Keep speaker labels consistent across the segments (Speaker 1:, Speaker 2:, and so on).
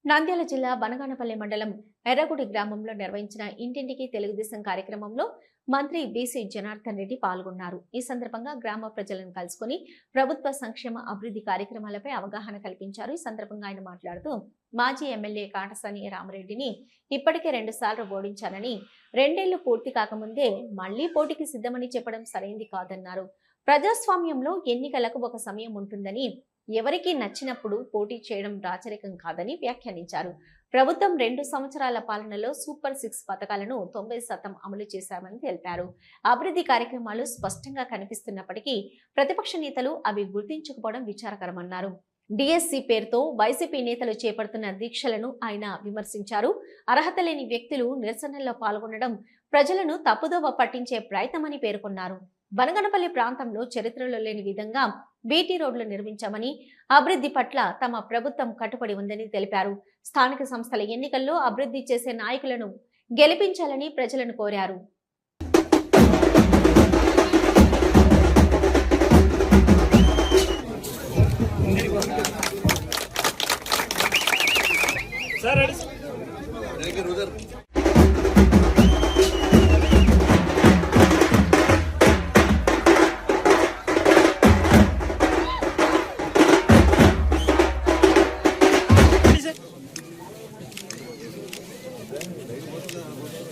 Speaker 1: నంద్యాల జిల్లా బనగానపల్లి మండలం ఎర్రగుడి గ్రామంలో నిర్వహించిన ఇంటింటికి తెలుగుదేశం కార్యక్రమంలో మంత్రి బీసీ జనార్దన్ రెడ్డి పాల్గొన్నారు. ఈ సందర్భంగా గ్రామ ప్రజలను కలుసుకుని ప్రభుత్వ సంక్షేమ అభివృద్ధి కార్యక్రమాలపై అవగాహన కల్పించారు. ఈ సందర్భంగా ఆయన మాట్లాడుతూ మాజీ ఎమ్మెల్యే కాటసాని రామరెడ్డిని ఇప్పటికే 2 సార్లు ఓడించానని, 2 ఏళ్లు పూర్తి కాకముందే మళ్లీ పోటీకి సిద్ధమని చెప్పడం సరైంది కాదన్నారు. ప్రజాస్వామ్యంలో ఎన్నికలకు ఒక సమయం ఉంటుందని, ఎవరికి నచ్చినప్పుడు పోటీ చేయడం రాచరికం కాదని వ్యాఖ్యానించారు. ప్రభుత్వం 2 సంవత్సరాల పాలనలో సూపర్ 6 పథకాలను 90% అమలు చేశామని తెలిపారు. అభివృద్ధి కార్యక్రమాలు స్పష్టంగా కనిపిస్తున్నప్పటికీ ప్రతిపక్ష నేతలు అవి గుర్తించకపోవడం విచారకరమన్నారు. డిఎస్సి పేరుతో వైసీపీ నేతలు చేపడుతున్న దీక్షలను ఆయన విమర్శించారు. అర్హత లేని వ్యక్తులు నిరసనల్లో పాల్గొనడం ప్రజలను తప్పుదోవ పట్టించే ప్రయత్నమని పేర్కొన్నారు. బనగనపల్లి ప్రాంతంలో చరిత్రలో లేని విధంగా బీటీ రోడ్లు నిర్మించామని, అభివృద్ధి పట్ల తమ ప్రభుత్వం కట్టుబడి ఉందని తెలిపారు. స్థానిక సంస్థల ఎన్నికల్లో అభివృద్ధి చేసే నాయకులను గెలిపించాలని ప్రజలను కోరారు.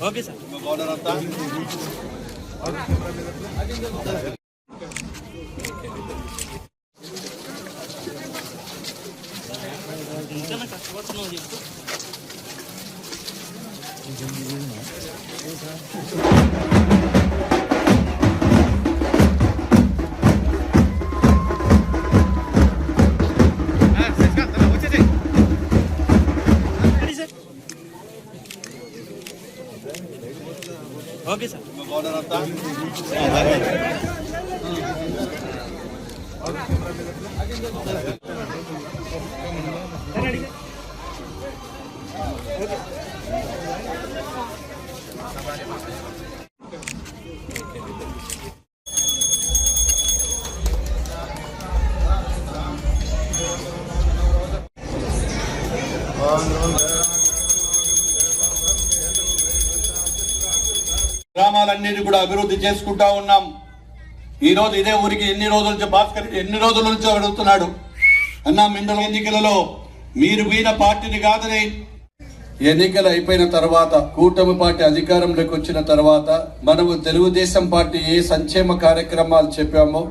Speaker 2: Okay sir. ఇంకా కష్టపడుతున్నావు చెప్పు. Okay sir.
Speaker 3: గ్రామాలన్నిటి కూడా అభివృద్ధి చేసుకుంటా ఉన్నాం. ఈ రోజు ఇదే ఊరికి ఎన్ని రోజుల నుంచి అడుగుతున్నాడు అన్నా, మండల ఎన్నికలలో మీరు వీణ పార్టీని కాదని. ఎన్నికలు అయిపోయిన తర్వాత కూటమి పార్టీ అధికారంలోకి వచ్చిన తర్వాత మనము తెలుగుదేశం పార్టీ ఏ సంక్షేమ కార్యక్రమాలు చెప్పామో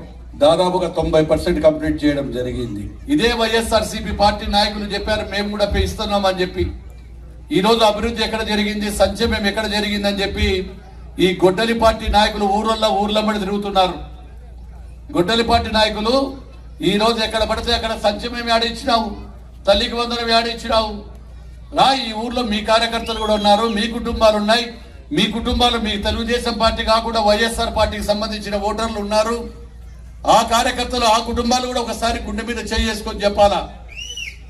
Speaker 3: దాదాపుగా 90% కంప్లీట్ చేయడం జరిగింది. ఇదే వైఎస్ఆర్సీపీ పార్టీ నాయకులు చెప్పారు మేము కూడా ఇస్తున్నామని చెప్పి. ఈ రోజు అభివృద్ధి ఎక్కడ జరిగింది, సంక్షేమం ఎక్కడ జరిగిందని చెప్పి ఈ గొడ్డలి పార్టీ నాయకులు ఊర్లమ్మడి తిరుగుతున్నారు. గొడ్డలి పార్టీ నాయకులు ఈ రోజు ఎక్కడ పడితే అక్కడ సంక్షేమం ఆడిచ్చినావు, తల్లికి వందనం ఆడిచ్చినావు. రా, ఈ ఊర్లో మీ కార్యకర్తలు కూడా ఉన్నారు, మీ కుటుంబాలు ఉన్నాయి. మీ కుటుంబాలు మీ తెలుగుదేశం పార్టీ కాకుండా వైఎస్ఆర్ పార్టీకి సంబంధించిన ఓటర్లు ఉన్నారు. ఆ కార్యకర్తలు ఆ కుటుంబాలు కూడా ఒకసారి గుండె మీద చేసుకొని చెప్పాలా,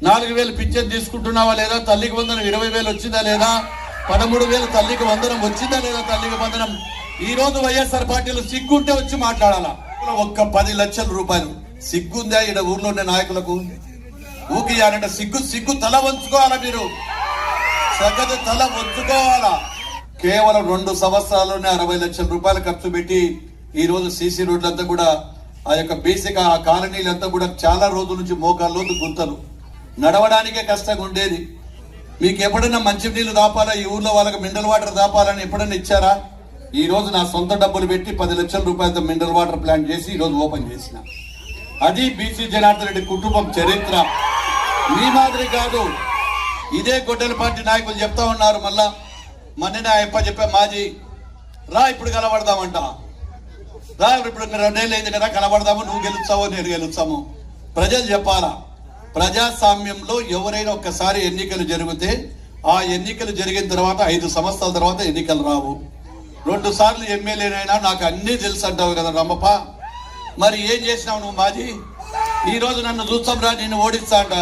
Speaker 3: 4,000 పింఛన్ తీసుకుంటున్నావా లేదా, తల్లికి వందనం 20,000 వచ్చిందా లేదా, 13,000 తల్లికి వందనం వచ్చిందా లేదా, తల్లికి వందనం. ఈ రోజు వైఎస్ఆర్ పార్టీలో సిగ్గుంటే వచ్చి మాట్లాడాలా. ఒక్క 10 లక్షల రూపాయలు సిగ్గుందా ఈడ ఊర్లో ఉన్న నాయకులకు? ఊకియాలంటే సిగ్గు తల వంచుకోవాలా, మీరు సగదు తల వంచుకోవాలా. కేవలం 2 సంవత్సరాల్లోనే 60 లక్షల రూపాయలు ఖర్చు పెట్టి ఈ రోజు సీసీ రోడ్లంతా కూడా ఆ యొక్క బేసిక్ ఆ కాలనీలంతా కూడా చాలా రోజుల నుంచి మోకాల్లోతు గుంతలు, నడవడానికే కష్టంగా ఉండేది. మీకు ఎప్పుడైనా మంచి నీళ్లు దాపాలా, ఈ ఊర్లో వాళ్ళకి మినరల్ వాటర్ దాపాలని ఎప్పుడైనా ఇచ్చారా? ఈ రోజు నా సొంత డబ్బులు పెట్టి 10 లక్షల రూపాయలతో మినరల్ వాటర్ ప్లాంట్ చేసి ఈ రోజు ఓపెన్ చేసిన. అది బీసీ జనార్దన్ రెడ్డి కుటుంబం చరిత్ర. మీ మాదిరి కాదు. ఇదే గొడ్డల పార్టీ నాయకులు చెప్తా ఉన్నారు. మళ్ళా మొన్ననే చెప్పా మాజీ రా ఇప్పుడు కలబడదామంట. రా ఇప్పుడు 2 ఏళ్ళు అయింది కదా, కలబడదాము, నువ్వు గెలుస్తావో నేను గెలుస్తాము. ప్రజలు చెప్పాలా, ప్రజాస్వామ్యంలో ఎవరైనా ఒక్కసారి ఎన్నికలు జరిగితే ఆ ఎన్నికలు జరిగిన తర్వాత 5 సంవత్సరాల తర్వాత ఎన్నికలు రావు. 2 సార్లు ఎమ్మెల్యేనైనా నాకు అన్నీ తెలుసు అంటావు కదా రమ్మప్ప. మరి ఏం చేసినావు నువ్వు మాజీ? ఈ రోజు నన్ను చూస్తాం రా, నిన్ను ఓడిస్తా అంట.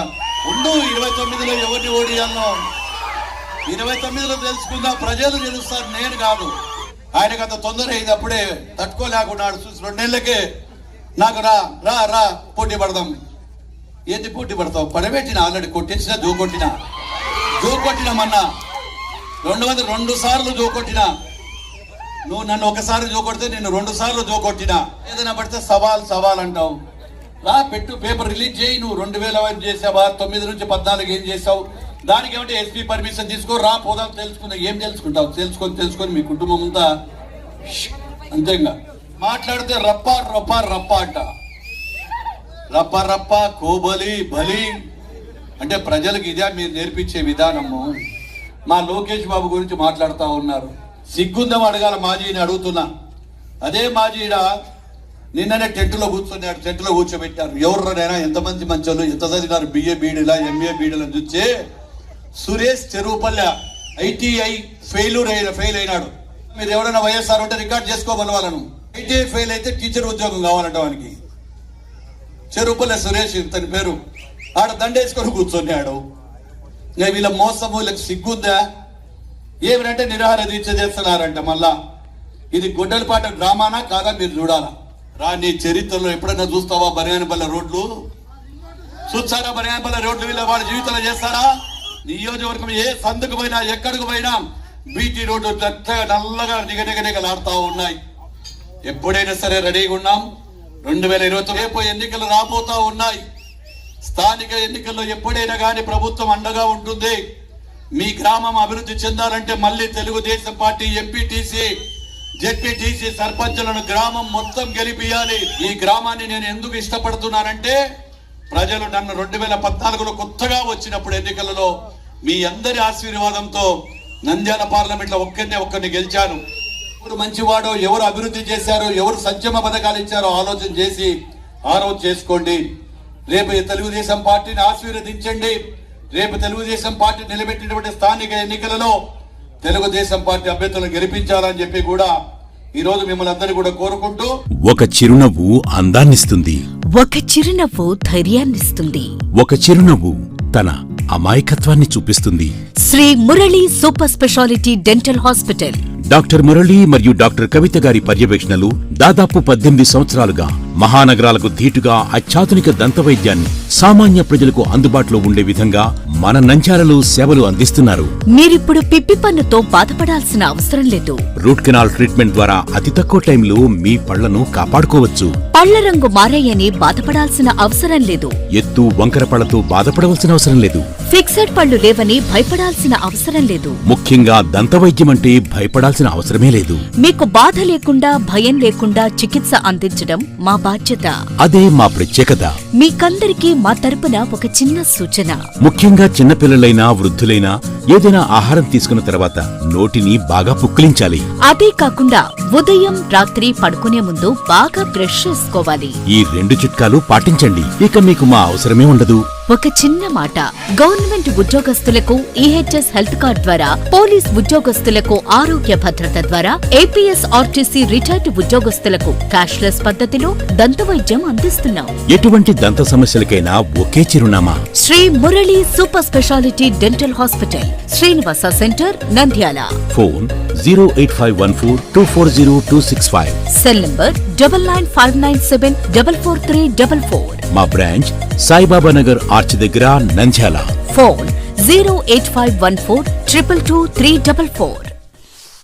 Speaker 3: ఉండు, 29లో ఎవరిని ఓడియాలో 29లో తెలుసుకుందా, ప్రజలు తెలుస్తారు, నేను కాదు. ఆయనకు అంత తొందర అయింది, అప్పుడే తట్టుకోలేకున్నాడు. చూసి 2 నెలలకే నాకు రా రా రా పోటీ పడదాం. ఏంది పోటీ పడతావు? పడబెట్టిన, ఆల్రెడీ కొట్టేసినా, జో కొట్టినా. జోకొట్టినామన్నా 202 సార్లు జోకొట్టినా. నువ్వు నన్ను ఒకసారి జోకొడితే నేను 2 సార్లు జోకొట్టినా. ఏదైనా పడితే సవాల్ అంటావు. రా పెట్టు, పేపర్ రిలీజ్ చేయి. నువ్వు 2000 చేసావా, 9 నుంచి 14 ఏం చేసావు, దానికి ఏమంటే ఎస్పీ పర్మిషన్ తీసుకో, రా పోదాం తెలుసుకుందా. ఏం తెలుసుకుంటావు? తెలుసుకొని మీ కుటుంబం అంతా అంతేగా మాట్లాడితే రప్ప అంట. రప్ప కోబలి బలి అంటే ప్రజలకు ఇదే మీరు నేర్పించే విధానము. మా లోకేష్ బాబు గురించి మాట్లాడుతూ ఉన్నారు. సిగ్గుందం అడగాల మాజీని అడుగుతున్నా. అదే మాజీడ నిన్ననే టెంట్లో కూర్చున్నాడు, టెంట్లో కూర్చోబెట్టారు. ఎవరినైనా ఎంతమంది మంచోళ్ళు, ఎంత చదివినారు, BA బీడీలా MA బీడీలా చూస్తే సురేష్ చెరువుపల్లె ITI ఫెయిల్ అయినాడు. మీరు ఎవరైనా వైఎస్ఆర్ ఉంటే రికార్డ్ చేసుకోవాలి వాళ్ళను. ITI ఫెయిల్ అయితే టీచర్ ఉద్యోగం కావాలంట వానికి. చెరువుపల్లె సురేష్ తన పేరు. ఆడ దండేసుకొని కూర్చొన్నాడు. వీళ్ళ మోసము, వీళ్ళకి సిగ్గుందా? ఏమిటంటే నిరాహార దీక్ష చేస్తున్నారంట. మళ్ళా ఇది గొడ్డలపాట డ్రామానా కాదా మీరు చూడాలా. రా, నీ చరిత్రలో ఎప్పుడైనా చూస్తావా బనియానపల్లె రోడ్లు? చూస్తారా బనియానపల్లె రోడ్లు? వీళ్ళ వాళ్ళ జీవితంలో చేస్తారా? నియోజకవర్గం ఏ సందుకు పోయినా ఎక్కడికి పోయినా బీటీ రోడ్డు నల్లగా నిగనిగలాడుతూ ఉన్నాయి. ఎప్పుడైనా సరే రెడీగా ఉన్నాం. 2020 రేపు ఎన్నికలు రాబోతా ఉన్నాయి. స్థానిక ఎన్నికల్లో ఎప్పుడైనా కానీ ప్రభుత్వం అండగా ఉంటుంది. మీ గ్రామం అభివృద్ధి చెందాలంటే మళ్ళీ తెలుగుదేశం పార్టీ ఎంపీటీసీ జెడ్పీటీసీ సర్పంచులను గ్రామం మొత్తం గెలిపియాలి. ఈ గ్రామాన్ని నేను ఎందుకు ఇష్టపడుతున్నానంటే ప్రజలు నన్ను 2014లో కొత్తగా వచ్చినప్పుడు ఎన్నికలలో మీ అందరి ఆశీర్వాదంతో నంద్యాల పార్లమెంట్ లో ఒక్కరిని గెలిచాను. ఎవరు మంచివాడో, ఎవరు అభివృద్ధి చేశారో, ఎవరు సంక్షేమ పథకాలు ఇచ్చారో ఆలోచన చేసి ఆరోజు చేసుకోండి. రేపు తెలుగుదేశం పార్టీని ఆశీర్వదించండి. రేపు తెలుగుదేశం పార్టీ నిలబెట్టినటువంటి స్థానిక ఎన్నికలలో తెలుగుదేశం పార్టీ అభ్యర్థులను గెలిపించాలని చెప్పి కూడా ఈ రోజు మిమ్మల్ని అందరినీ కూడా కోరుకుంటూ,
Speaker 4: ఒక చిరునవ్వు అందాన్నిస్తుంది,
Speaker 5: ఒక చిరునవ్వు ధైర్యాన్నిస్తుంది,
Speaker 4: ఒక చిరునవ్వు తన అమాయకత్వాన్ని చూపిస్తుంది.
Speaker 5: Shri Murali super speciality dental hospital.
Speaker 4: Doctor Murali మరియు డాక్టర్ కవిత గారి పర్యవేక్షణలు దాదాపు 18 సంవత్సరాలుగా మహానగరాలకు ధీటుగా అత్యాధునిక దంతవైద్యాన్ని సామాన్య ప్రజలకు అందుబాటులో ఉండే విధంగా మన నంద్యాలలో సేవలు అందిస్తున్నారు.
Speaker 5: మీరిప్పుడు పిప్పి పన్నుతో బాధపడాల్సిన అవసరం లేదు.
Speaker 4: రూట్ కెనాల్ ట్రీట్మెంట్ ద్వారా అతి తక్కువ టైంలో మీ పళ్లను కాపాడుకోవచ్చు.
Speaker 5: పళ్ల రంగు మారాయని బాధపడాల్సిన అవసరం లేదు.
Speaker 4: ఎత్తు వంకర పళ్లతో బాధపడవలసిన అవసరం లేదు.
Speaker 5: ఫిక్సెడ్ పళ్లు లేవని భయపడాల్సిన అవసరం లేదు.
Speaker 4: ముఖ్యంగా దంతవైద్యం అంటే భయపడాల్సిన అవసరమే లేదు.
Speaker 5: మీకు బాధ లేకుండా, భయం లేకుండా చికిత్స అందించడం మా బాధ్యత.
Speaker 4: అదే మా ప్రత్యేకత.
Speaker 5: మీకందరికీ మా తరపున ఒక చిన్న సూచన.
Speaker 4: ముఖ్యంగా చిన్నపిల్లలైనా వృద్ధులైనా ఏదైనా ఆహారం తీసుకున్న తర్వాత నోటిని బాగా పుక్కిలించాలి.
Speaker 5: అదే కాకుండా ఉదయం రాత్రి పడుకునే ముందు బాగా బ్రష్ చేసుకోవాలి.
Speaker 4: ఈ 2 చిట్కాలు పాటించండి, ఇక మీకు మా అవసరమే ఉండదు.
Speaker 5: ఒక చిన్న మాట, గవర్నమెంట్ ఉద్యోగస్తులకు ఈహెచ్ఎస్ హెల్త్ కార్డ్ ద్వారా, పోలీస్ ఉద్యోగస్తులకు ఆరోగ్య భద్రత ద్వారా, ఏపీఎస్ ఆర్టీసీ రిటైర్డ్ ఉద్యోగస్తులకు క్యాష్లెస్ పద్ధతిలో దంతవైద్యం అందిస్తున్నాం.
Speaker 4: ఎటువంటి దంత సమస్యలకైనా ఒకే చిరునామా,
Speaker 5: Shri Murali super speciality dental hospital, Srinivasa centre, Nandyal.
Speaker 4: Phone 08514240265.
Speaker 5: Cell number 9959744344.
Speaker 4: మా బ్రాంచ్ సాయిబాబా నగర్ ఆర్చ్ దగ్గర, నంద్యాల.
Speaker 5: ఫోన్ 08514222344.